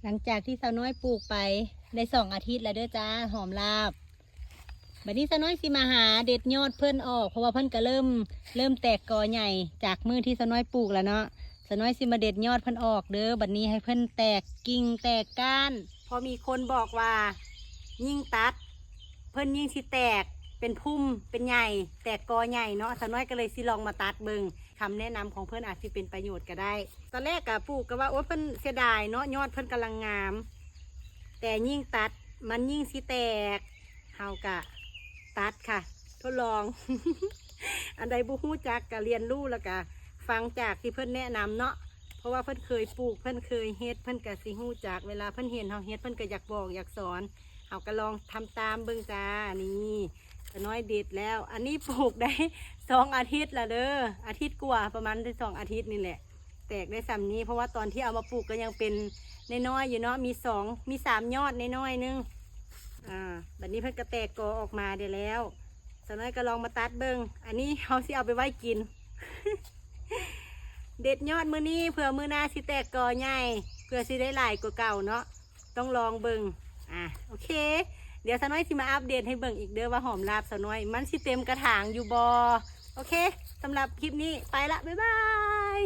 หลังจากที่สาวน้อยปลูกไปได้2 อาทิตย์แล้วเด้อจ้าหอมลาบบัดนี้สาวน้อยสิมาหาเด็ดยอดเพิ่นออกเพราะว่าเพิ่นก็เริ่มแตกกอใหญ่จากมือที่สาวน้อยปลูกแล้วเนาะสาวน้อยสิมาเด็ดยอดเพิ่นออกเด้อบัดนี้ให้เพิ่นแตกกิ่งแตกก้านพอมีคนบอกว่ายิ่งตัดเพิ่นยิ่งสิแตกเป็นพุ่มเป็นใหญ่แตกกอใหญ่เนาะสาวน้อยก็เลยสิลองมาตัดเบิ่งคำแนะนำของเพิ่นอาจจะเป็นประโยชน์ก็ได้ตอนแรกก็ปลูกก็ว่าโอ๊ยเพิ่นเสียดายเนาะยอดเพิ่นกำลังงามแต่ยิ่งตัดมันยิ่งสิแตกเฮากะตัดค่ะทดลอง อันใดบ่ฮู้จักก็เรียนรู้แล้วก็ฟังจากที่เพิ่นแนะนำเนาะเพราะว่าเพิ่นเคยปลูกเพิ่นเคยเฮ็ดเพิ่นก็สิฮู้จักเวลาเพิ่นเห็นเฮาเฮ็ดเพิ่นก็อยากบอกอยากสอนเฮาก็ลองทำตามเบิ่งจ้านี่ก็น้อยเด็ดแล้วอันนี้ปลูกได้2 อาทิตย์ละเด้ออาทิตย์กว่าประมาณได้2 อาทิตย์นี่แหละแตกได้ซ้ำนี้เพราะว่าตอนที่เอามาปลูกก็ยังเป็นน้อยๆอยู่เนาะมี3 ยอดน้อยๆนึงแบบนี้เพิ่นก็แตกกอออกมาได้แล้วสาวน้อยก็ลองมาตัดเบิ่งอันนี้เขาสิเอาไปไว้กิน เด็ดยอดมื้อนี้เผื่อมื้อหน้าสิแตกกอใหญ่เผื่อสิได้หลายกว่าเก่าเนาะต้องลองเบิ่งโอเคเดี๋ยวสาวน้อยสิมาอัปเดตให้เบิ่งอีกเด้อว่าหอมลาบสาวน้อยมันสิเต็มกระถางอยู่บ่โอเคสำหรับคลิปนี้ไปละบ๊ายบาย